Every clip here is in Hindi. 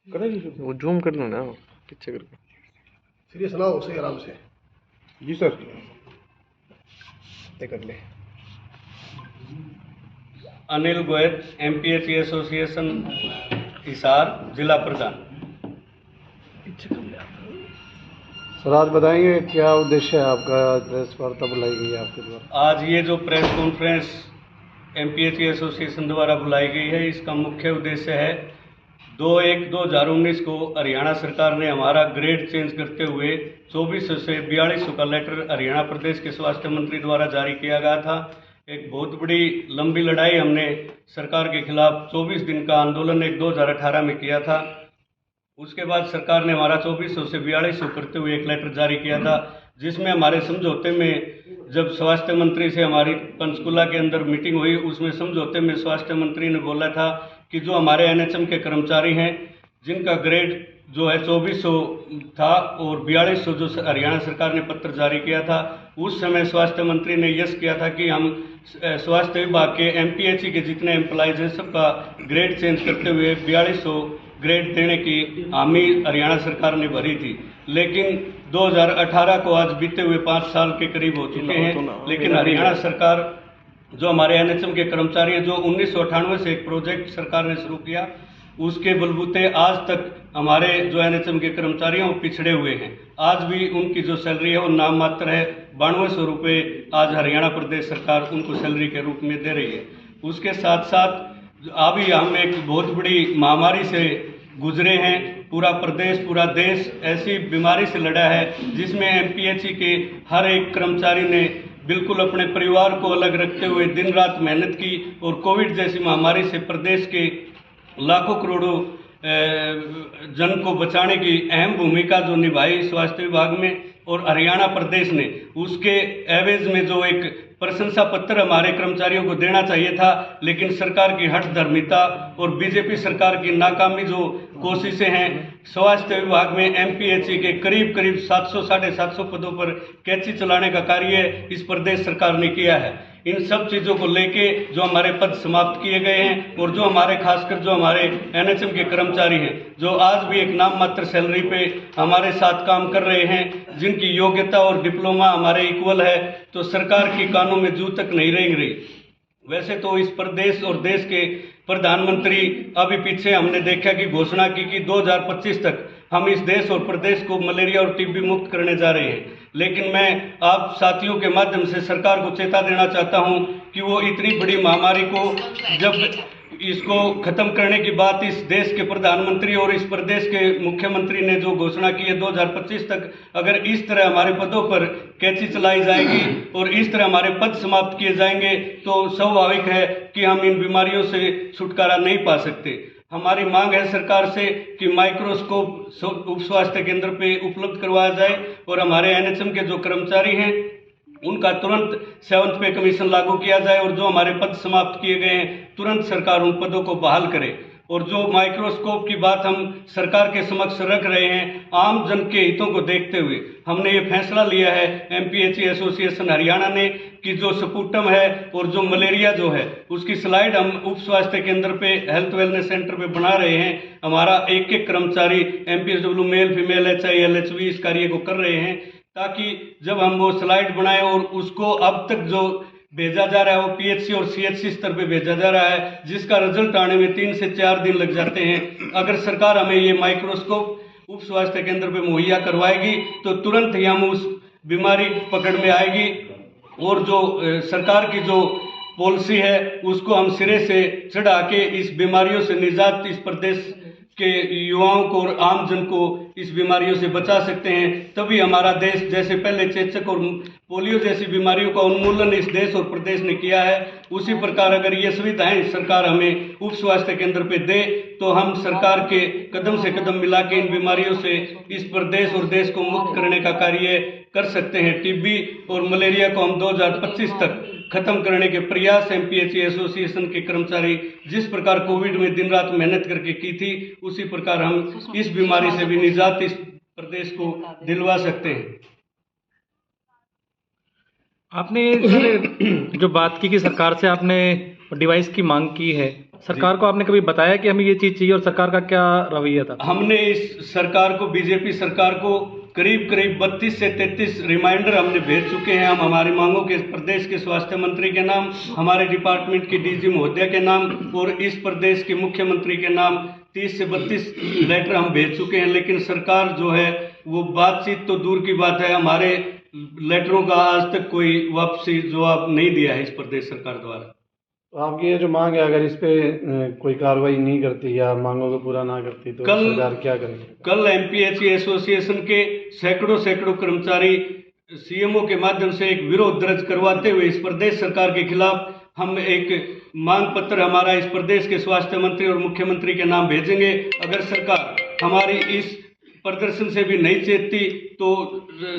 वो जूम कर लो ना पीछे करके। सीरियस सुनाओ सही आराम से। जी सर। तय कर ले। अनिल गोयल, एमपीएचई एसोसिएशन हिसार, जिला प्रधान। सर आज बताएंगे क्या उद्देश्य है आपका, प्रेस वार्ता बुलाई गई है आपके द्वारा? आज ये जो प्रेस कॉन्फ्रेंस एमपीएचई एसोसिएशन द्वारा बुलाई गई है, इसका मुख्य उद्देश्य है 2/1/2019 को हरियाणा सरकार ने हमारा ग्रेड चेंज करते हुए 2400 से 4200 का लेटर हरियाणा प्रदेश के स्वास्थ्य मंत्री द्वारा जारी किया गया था। एक बहुत बड़ी लंबी लड़ाई हमने सरकार के खिलाफ 24 दिन का आंदोलन 2018 में किया था। उसके बाद सरकार ने हमारा 2400 से 4200 करते हुए एक लेटर जारी किया था, जिसमें हमारे समझौते में जब स्वास्थ्य मंत्री से हमारी पंचकुला के अंदर मीटिंग हुई, उसमें समझौते में स्वास्थ्य मंत्री ने बोला था कि जो हमारे एनएचएम के कर्मचारी हैं जिनका ग्रेड जो है 2400 था और 4200 जो हरियाणा सरकार ने पत्र जारी किया था, उस समय स्वास्थ्य मंत्री ने यस किया था कि हम स्वास्थ्य विभाग के एमपीएचई के जितने एम्प्लॉयज हैं सबका ग्रेड चेंज करते हुए 4200 ग्रेड देने की हामी हरियाणा सरकार ने भरी थी। लेकिन 2018 को आज बीते हुए 5 साल के करीब हो चुके हैं, लेकिन हरियाणा सरकार जो हमारे एनएचएम के कर्मचारी हैं, जो 1998 से एक प्रोजेक्ट सरकार ने शुरू किया, उसके बलबूते आज तक हमारे जो एनएचएम के कर्मचारी हैं वो पिछड़े हुए हैं। आज भी उनकी जो सैलरी है वो नाम मात्र है, 9200 रुपये आज हरियाणा प्रदेश सरकार उनको सैलरी के रूप में दे रही है। उसके साथ साथ अभी हम एक बहुत बड़ी महामारी से गुजरे हैं। पूरा प्रदेश, पूरा देश ऐसी बीमारी से लड़ा है जिसमें एमपीएचई के हर एक कर्मचारी ने बिल्कुल अपने परिवार को अलग रखते हुए दिन रात मेहनत की और कोविड जैसी महामारी से प्रदेश के लाखों करोड़ों जन को बचाने की अहम भूमिका जो निभाई स्वास्थ्य विभाग में और हरियाणा प्रदेश ने, उसके एवज में जो एक प्रशंसा पत्र हमारे कर्मचारियों को देना चाहिए था, लेकिन सरकार की हठधर्मिता और बीजेपी सरकार की नाकामी जो कोशिशें हैं, स्वास्थ्य विभाग में एमपीएचई के करीब 700-750 पदों पर कैंची चलाने का कार्य इस प्रदेश सरकार ने किया है। इन सब चीज़ों को लेके जो हमारे पद समाप्त किए गए हैं और जो हमारे खासकर जो हमारे एनएचएम के कर्मचारी हैं, जो आज भी एक नाम मात्र सैलरी पे हमारे साथ काम कर रहे हैं, जिनकी योग्यता और डिप्लोमा हमारे इक्वल है, तो सरकार की कानों में जू तक नहीं रेंग रही। वैसे तो इस प्रदेश और देश के प्रधानमंत्री अभी पीछे हमने देखा कि घोषणा की कि 2025 तक हम इस देश और प्रदेश को मलेरिया और टीबी मुक्त करने जा रहे हैं, लेकिन मैं आप साथियों के माध्यम से सरकार को चेता देना चाहता हूं कि वो इतनी बड़ी महामारी को जब इसको खत्म करने की बात इस देश के प्रधानमंत्री और इस प्रदेश के मुख्यमंत्री ने जो घोषणा की है 2025 तक, अगर इस तरह हमारे पदों पर कैंची चलाई जाएगी और इस तरह हमारे पद समाप्त किए जाएंगे तो स्वाभाविक है कि हम इन बीमारियों से छुटकारा नहीं पा सकते। हमारी मांग है सरकार से कि माइक्रोस्कोप उप स्वास्थ्य केंद्र पे उपलब्ध करवाया जाए और हमारे एनएचएम के जो कर्मचारी हैं उनका तुरंत 7th पे कमीशन लागू किया जाए और जो हमारे पद समाप्त किए गए हैं तुरंत सरकार उन पदों को बहाल करे। और जो माइक्रोस्कोप की बात हम सरकार के समक्ष रख रहे हैं, आम जन के हितों को देखते हुए हमने ये फैसला लिया है एमपीएचई एसोसिएशन हरियाणा ने कि जो स्पुटम है और जो मलेरिया जो है उसकी स्लाइड हम उप स्वास्थ्य केंद्र पे हेल्थ वेलनेस सेंटर पे बना रहे हैं। हमारा एक एक कर्मचारी एमपीएसडब्ल्यू मेल फीमेल एचआई एलएचवी इस कार्य को कर रहे हैं, ताकि जब हम वो स्लाइड बनाए और उसको अब तक जो भेजा जा रहा है वो पीएचसी और सीएचसी स्तर पे भेजा जा रहा है, जिसका रिजल्ट आने में 3 से 4 दिन लग जाते हैं। अगर सरकार हमें ये माइक्रोस्कोप उप स्वास्थ्य केंद्र पे मुहैया करवाएगी तो तुरंत ही हम उस बीमारी पकड़ में आएगी और जो सरकार की जो पॉलिसी है उसको हम सिरे से चढ़ा के इस बीमारियों से निजात इस प्रदेश के युवाओं को और आम जन को इस बीमारियों से बचा सकते हैं। तभी हमारा देश जैसे पहले चेचक और पोलियो जैसी बीमारियों का उन्मूलन इस देश और प्रदेश ने किया है, उसी प्रकार अगर ये सुविधाएं सरकार हमें उप स्वास्थ्य केंद्र पे दे तो हम सरकार के कदम से कदम मिला के इन बीमारियों से इस प्रदेश और देश को मुक्त करने का कार्य कर सकते हैं। टीबी और मलेरिया को हम 2025 तक खत्म करने के प्रयास एमपीएचई एसोसिएशन के कर्मचारी जिस प्रकार कोविड में दिन रात मेहनत करके की थी, उसी प्रकार हम इस बीमारी से भी निजात इस प्रदेश को दिलवा सकते हैं। आपने सर जो बात की कि सरकार से आपने डिवाइस की मांग की है, सरकार को आपने कभी बताया कि हमें ये चीज़ चाहिए और सरकार का क्या रवैया था? हमने इस सरकार को, बीजेपी सरकार को करीब 32 से 33 रिमाइंडर हमने भेज चुके हैं। हम हमारी मांगों के प्रदेश के स्वास्थ्य मंत्री के नाम, हमारे डिपार्टमेंट की डीजी महोदया के नाम और इस प्रदेश के मुख्यमंत्री के नाम 30 से 32 लेटर हम भेज चुके हैं, लेकिन सरकार जो है वो बातचीत तो दूर की बात है, हमारे लेटरों का आज तक कोई वापसी जवाब नहीं दिया है इस प्रदेश सरकार द्वारा। तो आपकी ये जो मांग है, अगर इस पे कोई कार्रवाई नहीं करती या मांगों को पूरा ना करती तो सरकार क्या करेगी? कल एमपीएचई एसोसिएशन के सैकड़ों कर्मचारी सीएमओ के माध्यम से एक विरोध दर्ज करवाते हुए इस प्रदेश सरकार के खिलाफ हम एक मांग पत्र हमारा इस प्रदेश के स्वास्थ्य मंत्री और मुख्यमंत्री के नाम भेजेंगे। अगर सरकार हमारी इस प्रदर्शन से भी नहीं चेतती तो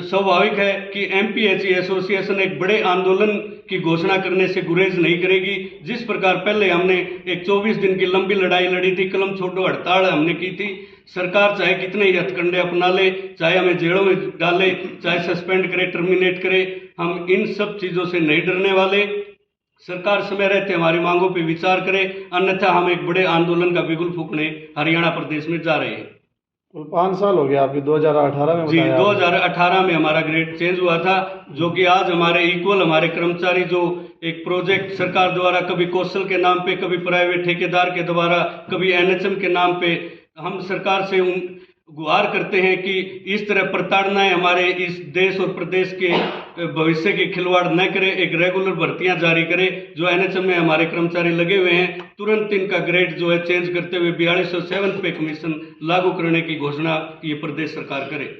स्वाभाविक है कि एमपीएचई एसोसिएशन एक बड़े आंदोलन की घोषणा करने से गुरेज नहीं करेगी। जिस प्रकार पहले हमने एक 24 दिन की लंबी लड़ाई लड़ी थी, कलम छोड़ो हड़ताल हमने की थी, सरकार चाहे कितने ही हथकंडे अपना ले, चाहे हमें जेलों में डाले, चाहे सस्पेंड करे, टर्मिनेट करे, हम इन सब चीज़ों से नहीं डरने वाले। सरकार समय रहते हमारी मांगों पर विचार करे, अन्यथा हम एक बड़े आंदोलन का बिगुल फूंकने हरियाणा प्रदेश में जा रहे हैं। कुल 5 साल हो गया आपकी 2018 में? जी, 2018 में हमारा ग्रेड चेंज हुआ था, जो कि आज हमारे इक्वल हमारे कर्मचारी जो एक प्रोजेक्ट सरकार द्वारा कभी कौशल के नाम पे, कभी प्राइवेट ठेकेदार के द्वारा, कभी एनएचएम के नाम पे हम सरकार से गुहार करते हैं कि इस तरह प्रताड़नाएं हमारे इस देश और प्रदेश के भविष्य के खिलवाड़ न करे, एक रेगुलर भर्तियां जारी करे। जो एनएचएम में हमारे कर्मचारी लगे हुए हैं, तुरंत इनका ग्रेड जो है चेंज करते हुए 4207 पे कमीशन लागू करने की घोषणा ये प्रदेश सरकार करे।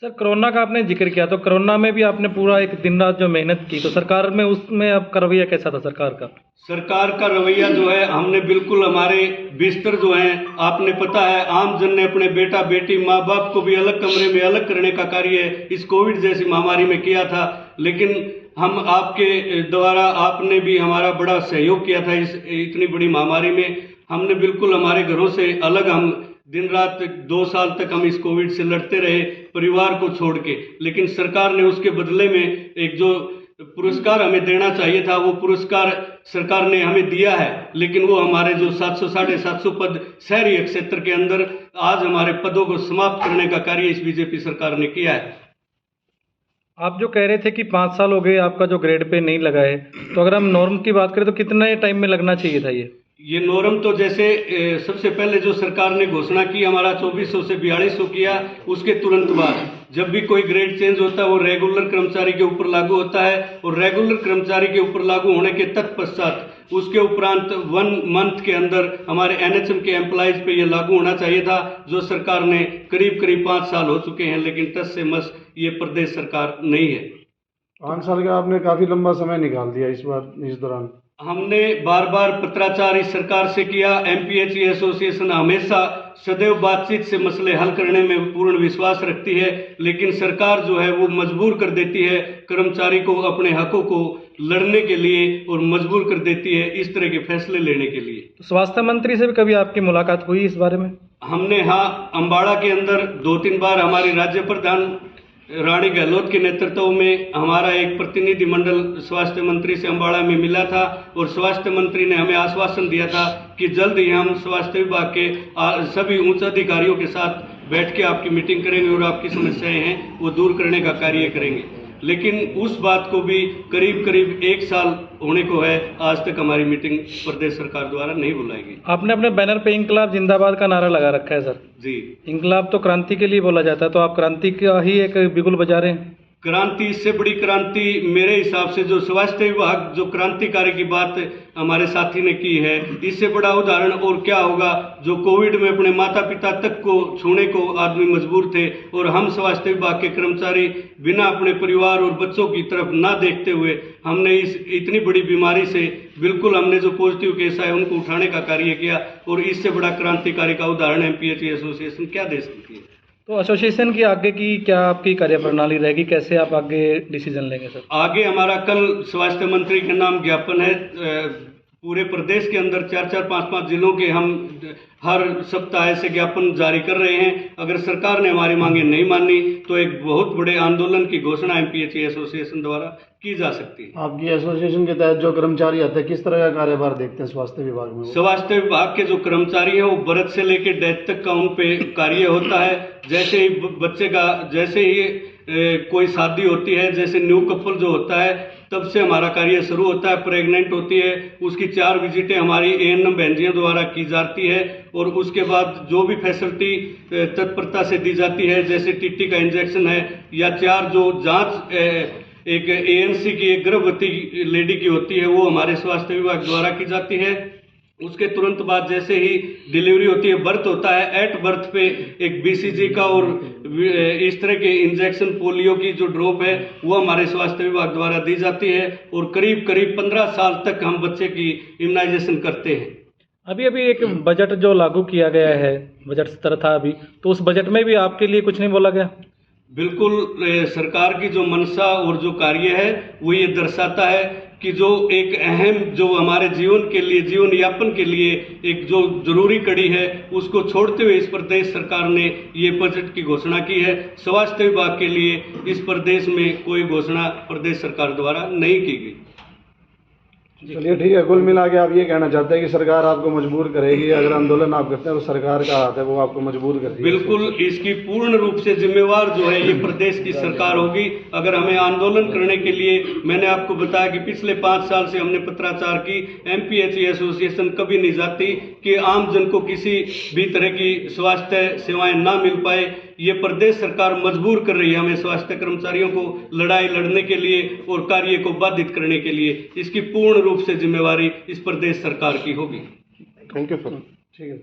सर, कोरोना का आपने जिक्र किया, तो कोरोना में भी आपने पूरा एक दिन रात जो मेहनत की, तो सरकार में उसमें आपका रवैया कैसा था सरकार का? सरकार का रवैया जो है, हमने बिल्कुल हमारे बिस्तर जो हैं, आपने पता है आम जन ने अपने बेटा बेटी माँ बाप को भी अलग कमरे में अलग करने का कार्य इस कोविड जैसी महामारी में किया था, लेकिन हम आपके द्वारा आपने भी हमारा बड़ा सहयोग किया था इस इतनी बड़ी महामारी में। हमने बिल्कुल हमारे घरों से अलग, हम दिन रात 2 साल तक हम इस कोविड से लड़ते रहे परिवार को छोड़ के, लेकिन सरकार ने उसके बदले में एक जो पुरस्कार हमें देना चाहिए था वो पुरस्कार सरकार ने हमें दिया है, लेकिन वो हमारे जो 700-750 पद शहरी क्षेत्र के अंदर आज हमारे पदों को समाप्त करने का कार्य इस बीजेपी सरकार ने किया है। आप जो कह रहे थे कि 5 साल हो गए आपका जो ग्रेड पे नहीं लगा है, तो अगर हम नॉर्म की बात करें तो कितने टाइम में लगना चाहिए था ये नॉर्म? तो जैसे सबसे पहले जो सरकार ने घोषणा की हमारा 2400 से 4200 किया, उसके तुरंत बाद जब भी कोई ग्रेड चेंज होता है वो रेगुलर कर्मचारी के ऊपर लागू होता है, और रेगुलर कर्मचारी के ऊपर लागू होने के तत्पश्चात उसके उपरांत 1 मंथ के अंदर हमारे एनएचएम के एम्प्लॉइज पे ये लागू होना चाहिए था, जो सरकार ने करीब 5 साल हो चुके हैं, लेकिन टस से मस ये प्रदेश सरकार नहीं है। 5 साल का आपने काफी लंबा समय निकाल दिया इस बार, इस दौरान हमने बार बार पत्राचार इस सरकार से किया। एमपीएचई एसोसिएशन हमेशा सदैव बातचीत से मसले हल करने में पूर्ण विश्वास रखती है, लेकिन सरकार जो है वो मजबूर कर देती है कर्मचारी को अपने हकों को लड़ने के लिए, और मजबूर कर देती है इस तरह के फैसले लेने के लिए। तो स्वास्थ्य मंत्री से भी कभी आपकी मुलाकात हुई इस बारे में? हमने अम्बाड़ा के अंदर 2-3 बार हमारी राज्य प्रधान रानी गहलोत के नेतृत्व में हमारा एक प्रतिनिधि मंडल स्वास्थ्य मंत्री से अम्बाड़ा में मिला था, और स्वास्थ्य मंत्री ने हमें आश्वासन दिया था कि जल्द ही हम स्वास्थ्य विभाग के सभी उच्च अधिकारियों के साथ बैठ के आपकी मीटिंग करेंगे और आपकी समस्याएं हैं वो दूर करने का कार्य करेंगे। लेकिन उस बात को भी करीब 1 साल होने को है, आज तक हमारी मीटिंग प्रदेश सरकार द्वारा नहीं बुलाई गई। आपने अपने बैनर पे इंकलाब जिंदाबाद का नारा लगा रखा है सर। जी, इंकलाब तो क्रांति के लिए बोला जाता है, तो आप क्रांति का ही एक बिगुल बजा रहे हैं। क्रांति, इससे बड़ी क्रांति मेरे हिसाब से जो स्वास्थ्य विभाग जो क्रांतिकारी की बात हमारे साथी ने की है, इससे बड़ा उदाहरण और क्या होगा। जो कोविड में अपने माता पिता तक को छूने को आदमी मजबूर थे, और हम स्वास्थ्य विभाग के कर्मचारी बिना अपने परिवार और बच्चों की तरफ ना देखते हुए हमने इस इतनी बड़ी बीमारी से बिल्कुल हमने जो पॉजिटिव केस आए उनको उठाने का कार्य किया, और इससे बड़ा क्रांतिकारी का उदाहरण एमपीएचई एसोसिएशन क्या दे सकती है। तो एसोसिएशन की आगे की क्या आपकी कार्यप्रणाली रहेगी, कैसे आप आगे डिसीजन लेंगे सर? आगे हमारा कल स्वास्थ्य मंत्री के नाम ज्ञापन है पूरे प्रदेश के अंदर 4-4, 5-5 जिलों के हम हर सप्ताह ऐसे ज्ञापन जारी कर रहे हैं। अगर सरकार ने हमारी मांगे नहीं मानी तो एक बहुत बड़े आंदोलन की घोषणा एमपीएचई एसोसिएशन द्वारा की जा सकती है। आपकी एसोसिएशन के तहत जो कर्मचारी आते हैं किस तरह का कार्यभार देखते हैं स्वास्थ्य विभाग में? स्वास्थ्य विभाग के जो कर्मचारी हैं वो बर्थ से लेकर डेथ तक का उन पे कार्य होता है। जैसे ही बच्चे का जैसे ही कोई शादी होती है, जैसे न्यू कपल जो होता है तब से हमारा कार्य शुरू होता है। प्रेग्नेंट होती है उसकी 4 विजिटें हमारी एएनएम बहनजियों द्वारा की जाती है और उसके बाद जो भी फैसिलिटी तत्परता से दी जाती है, जैसे टीटी का इंजेक्शन है या 4 जो जांच एक एएनसी की एक गर्भवती लेडी की होती है वो हमारे स्वास्थ्य विभाग द्वारा की जाती है। उसके तुरंत बाद जैसे ही डिलीवरी होती है, बर्थ होता है, एट बर्थ पे एक बीसीजी का और इस तरह के इंजेक्शन पोलियो की जो ड्रॉप है वो हमारे स्वास्थ्य विभाग द्वारा दी जाती है और करीब 15 साल तक हम बच्चे की इम्यूनाइजेशन करते हैं। अभी एक बजट जो लागू किया गया है, बजट सत्र था अभी, तो उस बजट में भी आपके लिए कुछ नहीं बोला गया? बिल्कुल, सरकार की जो मंशा और जो कार्य है वो ये दर्शाता है कि जो एक अहम जो हमारे जीवन के लिए, जीवन यापन के लिए एक जो जरूरी कड़ी है उसको छोड़ते हुए इस प्रदेश सरकार ने ये बजट की घोषणा की है। स्वास्थ्य विभाग के लिए इस प्रदेश में कोई घोषणा प्रदेश सरकार द्वारा नहीं की गई। चलिए ठीक है, कुल मिला के आप ये कहना चाहते हैं कि सरकार आपको मजबूर करेगी, अगर आंदोलन आप करते हैं तो सरकार का हाथ है वो आपको मजबूर करेगी? बिल्कुल, इसकी पूर्ण रूप से जिम्मेवार जो है ये प्रदेश की सरकार होगी। अगर हमें आंदोलन करने के लिए, मैंने आपको बताया कि पिछले 5 साल से हमने पत्राचार की, एमपीएचई एसोसिएशन कभी नहीं चाहती कि आम जन को किसी भी तरह की स्वास्थ्य सेवाएं ना मिल पाए। ये प्रदेश सरकार मजबूर कर रही है हमें स्वास्थ्य कर्मचारियों को लड़ाई लड़ने के लिए और कार्य को बाधित करने के लिए। इसकी पूर्ण रूप से जिम्मेवारी इस प्रदेश सरकार की होगी। Thank you sir. ठीक है।